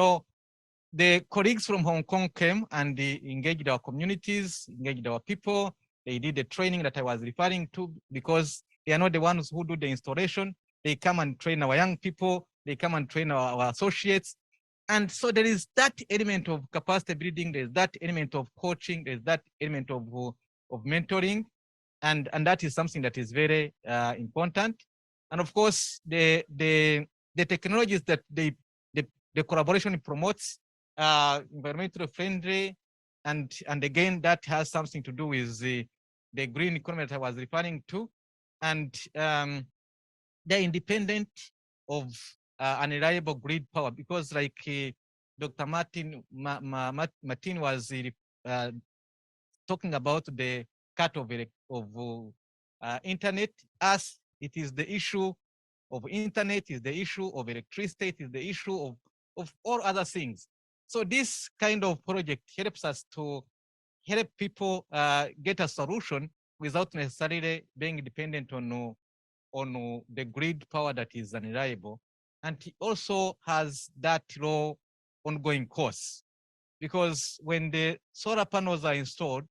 The colleagues from Hong Kong came and they engaged our communities, engaged our people. They did the training that I was referring to because they are not the ones who do the installation. They come and train our young people. They come and train our associates. And so there is that element of capacity building. There's that element of coaching. There's that element of mentoring. And that is something that is very important. And of course, the technologies that the collaboration promotes environmentally friendly, and again that has something to do with the green economy that I was referring to, and they're independent of unreliable grid power, because like Dr. Martin was talking about the cut of internet, as it is the issue of internet, is the issue of electricity, is the issue of all other things. So this kind of project helps us to help people get a solution without necessarily being dependent on the grid power that is unreliable. And it also has that low ongoing costs, because when the solar panels are installed,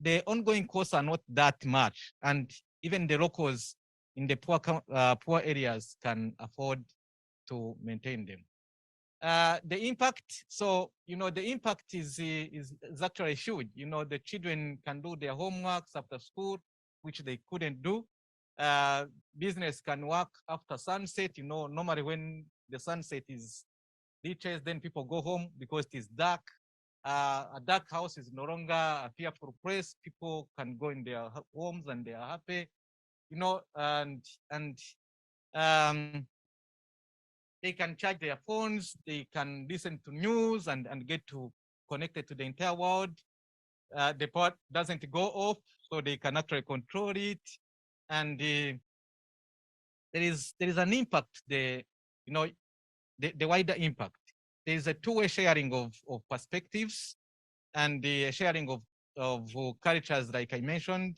the ongoing costs are not that much, and even the locals in the poor areas can afford to maintain them. The impact, so the impact is actually huge. The children can do their homeworks after school, which they couldn't do. Business can work after sunset. Normally when the sunset is reaches, then people go home because it is dark. A dark house is no longer a fearful place. People can go in their homes and they are happy, and they can charge their phones, they can listen to news and get to connected to the entire world. The power doesn't go off, so they can actually control it. And there is an impact, the wider impact. There is a two-way sharing of perspectives and the sharing of cultures, like I mentioned,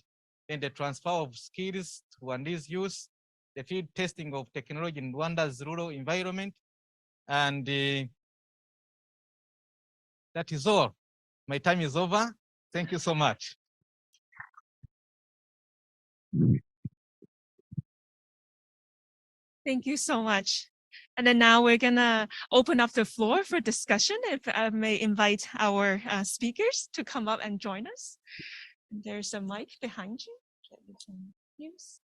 and the transfer of skills to Rwanda's youth, the field testing of technology in Rwanda's rural environment, and that is all. My time is over. Thank you so much. Thank you so much. And then now we're gonna open up the floor for discussion. If I may invite our speakers to come up and join us. There's a mic behind you that we can use.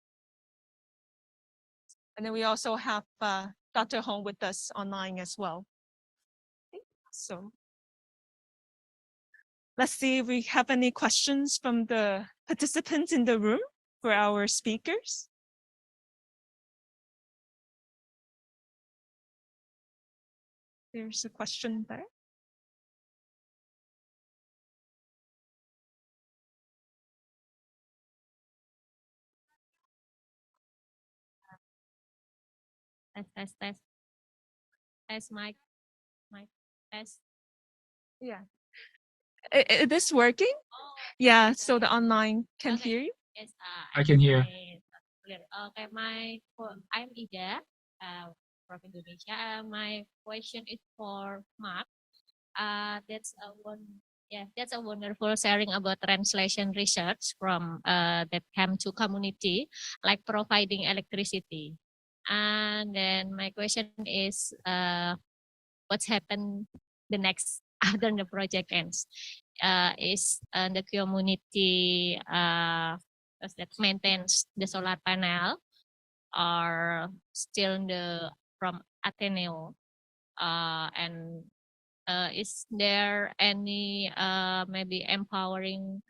And then we also have Dr. Hong with us online as well. Okay, so let's see if we have any questions from the participants in the room for our speakers. There's a question there. Test. Test mic. Test. Yeah. Is this working? Yeah, so the online can Okay. hear you. Yes, I can hear. Clear. Okay, I'm Ida from Indonesia. My question is for Mark. That's a wonderful sharing about translation research from that came to community, like providing electricity. And then my question is, what's happened the next after the project ends? Is the community that maintains the solar panel are still in the from Ateneo, and is there any maybe empowering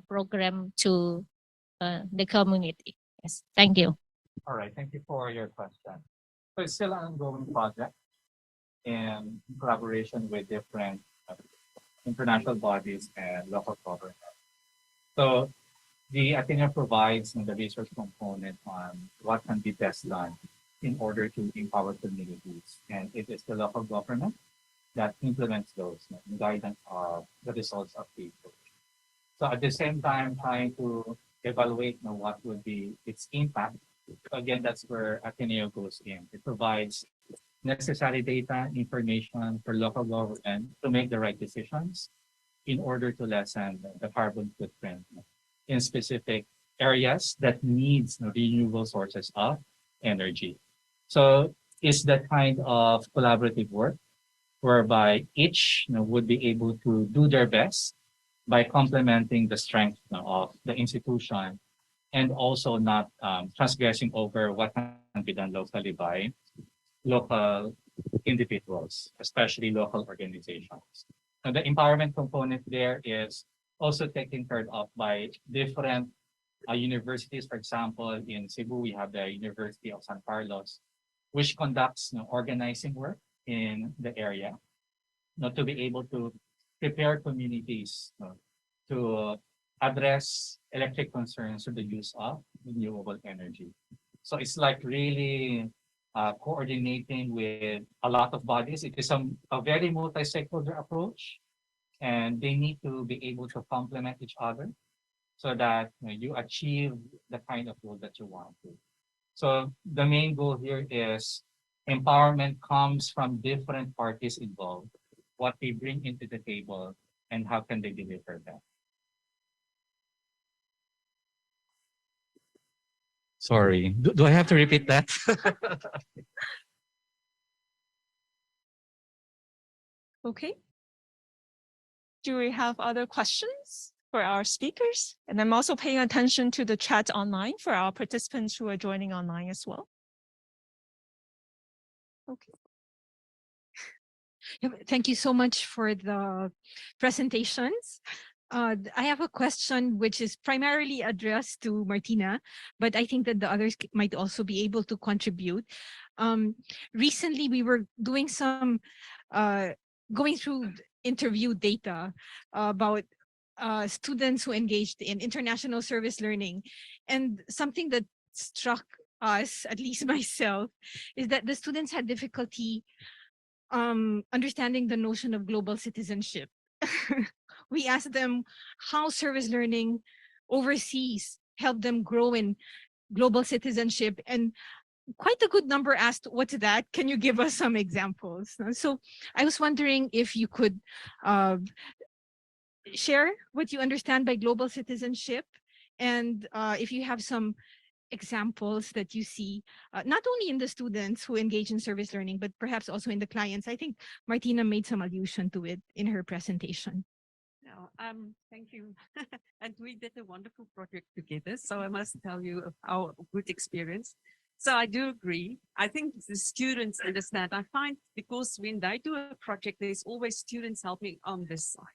program to the community? Yes, thank you. All right, thank you for your question. So it's still an ongoing project in collaboration with different international bodies and local government. So the Ateneo provides the research component on what can be best done in order to empower communities. And it is the local government that implements those in guidance of the results of the approach. So at the same time, trying to evaluate what would be its impact. Again, that's where Ateneo goes in. It provides necessary data, information for local government to make the right decisions in order to lessen the carbon footprint in specific areas that needs renewable sources of energy. So it's that kind of collaborative work whereby each would be able to do their best by complementing the strength of the institution and also not transgressing over what can be done locally by local individuals, especially local organizations. And the empowerment component there is also taken care of by different universities. For example, in Cebu, we have the University of San Carlos, which conducts organizing work in the area, to be able to prepare communities to address electric concerns through the use of renewable energy. So it's like really coordinating with a lot of bodies. It is a very multi-stakeholder approach, and they need to be able to complement each other so that you achieve the kind of goal that you want to. So the main goal here is empowerment comes from different parties involved, what they bring into the table, and how can they deliver that. Sorry, do I have to repeat that? Okay. Do we have other questions for our speakers? And I'm also paying attention to the chat online for our participants who are joining online as well. Okay. Thank you so much for the presentations. I have a question which is primarily addressed to Martina, but I think that the others might also be able to contribute. Recently, we were doing some going through interview data about students who engaged in international service learning. And something that struck us, at least myself, is that the students had difficulty understanding the notion of global citizenship. We asked them how service learning overseas helped them grow in global citizenship, and quite a good number asked, what's that? Can you give us some examples? So I was wondering if you could share what you understand by global citizenship, and if you have some examples that you see, not only in the students who engage in service learning, but perhaps also in the clients. I think Martina made some allusion to it in her presentation. No, thank you. And we did a wonderful project together. So I must tell you of our good experience. So I do agree. I think the students understand. I find because when they do a project, there's always students helping on this side.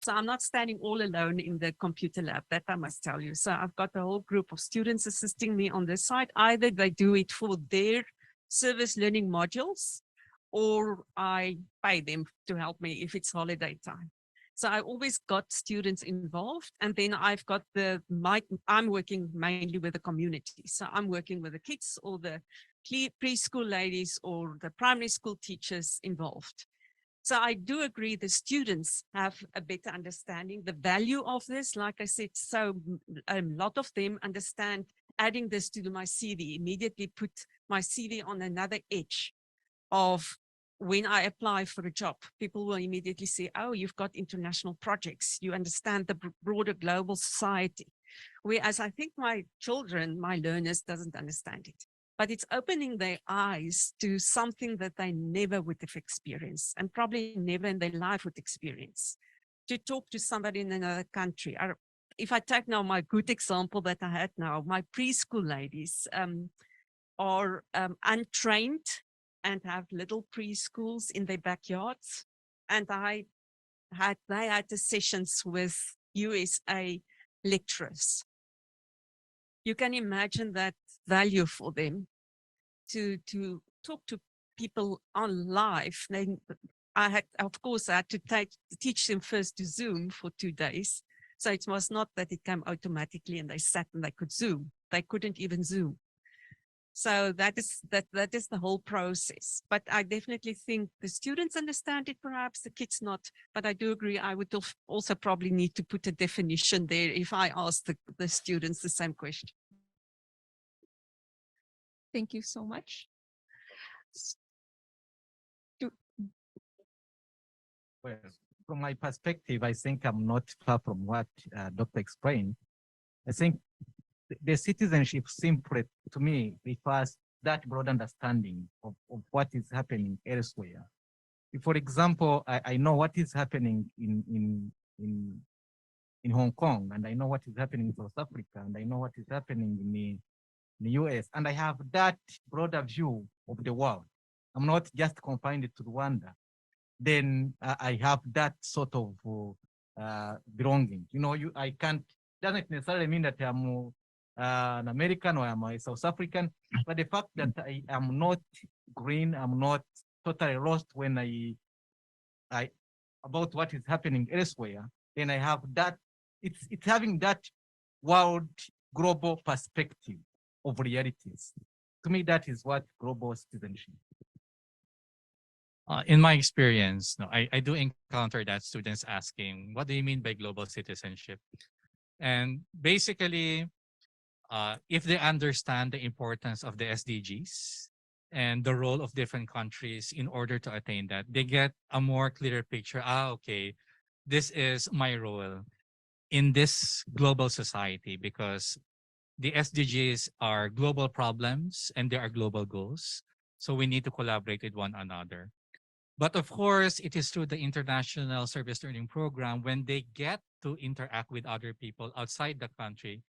So I'm not standing all alone in the computer lab, that I must tell you. So I've got a whole group of students assisting me on this side. Either they do it for their service learning modules, or I pay them to help me if it's holiday time. So I always got students involved, and then I've got I'm working mainly with the community. So I'm working with the kids or the preschool ladies or the primary school teachers involved. So I do agree the students have a better understanding, the value of this. Like I said, so a lot of them understand adding this to my CV, immediately put my CV on another edge of when I apply for a job. People will immediately say, oh, you've got international projects. You understand the broader global society. Whereas I think my children, my learners, doesn't understand it. But it's opening their eyes to something that they never would have experienced, and probably never in their life would experience. To talk to somebody in another country. If I take now my good example that I had now, my preschool ladies are untrained and have little preschools in their backyards. And they had the sessions with USA lecturers. You can imagine that value for them to talk to people on live. Then of course, I had to teach them first to Zoom for 2 days. So it was not that it came automatically and they sat and they could Zoom. They couldn't even Zoom. So that is the whole process. But I definitely think the students understand it, perhaps the kids not. But I do agree, I would also probably need to put a definition there if I ask the students the same question. Thank you so much. Well, from my perspective, I think I'm not far from what Dr. explained. I think the citizenship simply, to me, refers that broad understanding of what is happening elsewhere. If, for example, I know what is happening in Hong Kong, and I know what is happening in South Africa, and I know what is happening in the US, and I have that broader view of the world. I'm not just confined to Rwanda. Then I have that sort of belonging. You know, I can't, doesn't necessarily mean that I'm an American or I'm a South African, but the fact that I am not green, I'm not totally lost when I about what is happening elsewhere, then I have that, it's having that world global perspective of realities. To me, that is what global citizenship. In my experience, no, I do encounter that students asking, what do you mean by global citizenship? And basically, if they understand the importance of the SDGs and the role of different countries in order to attain that, they get a more clearer picture. Okay, this is my role in this global society because the SDGs are global problems and they are global goals. So we need to collaborate with one another. But of course, it is through the International Service Learning Program when they get to interact with other people outside the country,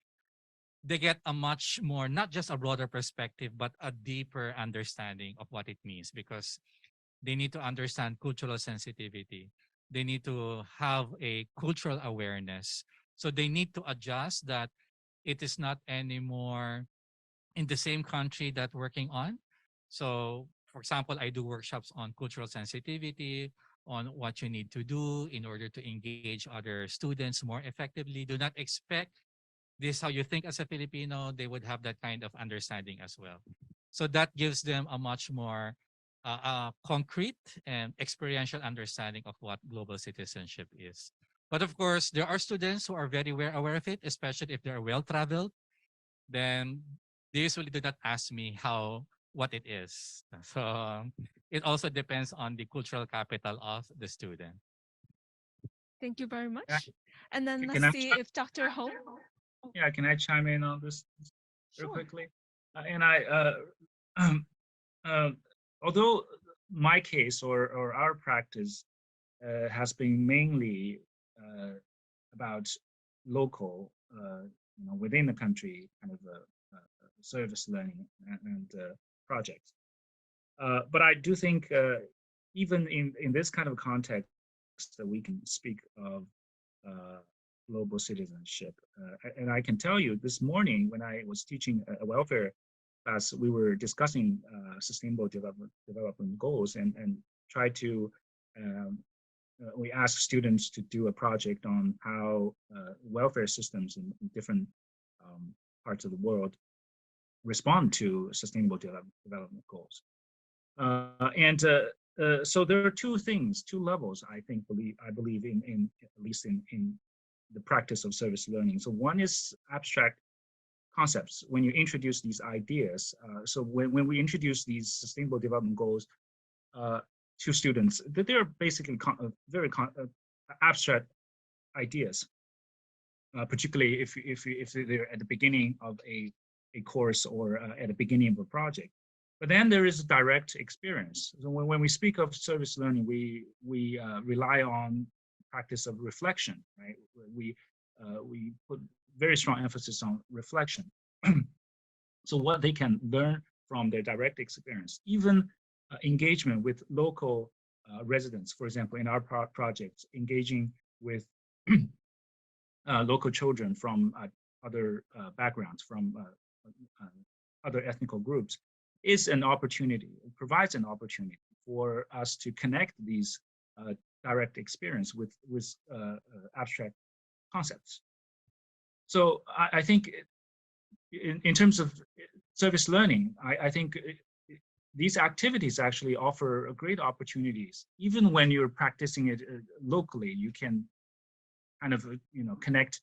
they get a much more, not just a broader perspective, but a deeper understanding of what it means because they need to understand cultural sensitivity. They need to have a cultural awareness. So they need to adjust that it is not anymore in the same country that working on. So for example, I do workshops on cultural sensitivity, on what you need to do in order to engage other students more effectively. Do not expect this how you think as a Filipino, they would have that kind of understanding as well. So that gives them a much more concrete and experiential understanding of what global citizenship is. But of course, there are students who are very well aware of it, especially if they're well-traveled. Then they usually do not ask me what it is. So it also depends on the cultural capital of the student. Thank you very much. Yeah. And then Can let's I see chime- if Dr. Ho. Yeah, can I chime in on this real Sure. quickly? And um, uh, although my case or our practice has been mainly about local, within the country kind of service learning and projects. But I do think even in this kind of context that we can speak of global citizenship. And I can tell you this morning when I was teaching a welfare class, we were discussing sustainable development goals and try to we asked students to do a project on how welfare systems in different parts of the world respond to sustainable development goals. So there are two levels I believe in at least in the practice of service learning. So one is abstract concepts when you introduce these ideas. So when we introduce these sustainable development goals to students, that they're basically very abstract ideas, particularly if they're at the beginning of a course or at the beginning of a project. But then there is direct experience. So when we speak of service learning, we rely on practice of reflection, right? We put very strong emphasis on reflection. So what they can learn from their direct experience, even engagement with local residents, for example, in our projects, engaging with local children from other backgrounds, from other ethnical groups, is an opportunity. It provides an opportunity for us to connect these direct experience with abstract concepts. So I think in terms of service learning, I think these activities actually offer great opportunities. Even when you're practicing it locally, you can kind of connect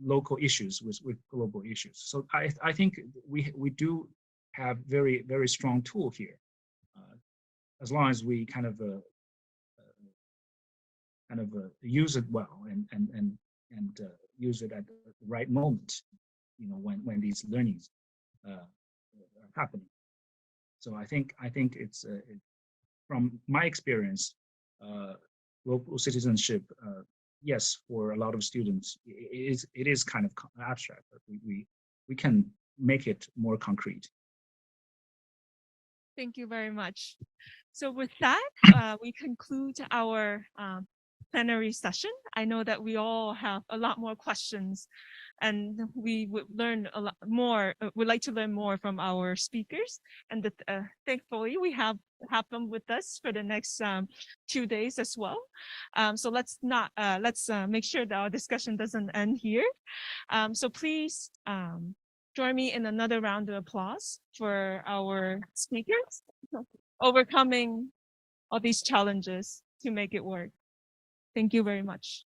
local issues with global issues. So I think we do have very strong tool here, as long as we kind of use it well and use it at the right moment, when these learnings are happening. So I think it's from my experience, local citizenship, yes, for a lot of students, it is kind of abstract, but we can make it more concrete. Thank you very much. So with that, we conclude our plenary session. I know that we all have a lot more questions, and we would learn a lot more. Would like to learn more from our speakers, and thankfully we have them with us for the next 2 days as well. So let's make sure that our discussion doesn't end here. So please join me in another round of applause for our speakers overcoming all these challenges to make it work. Thank you very much.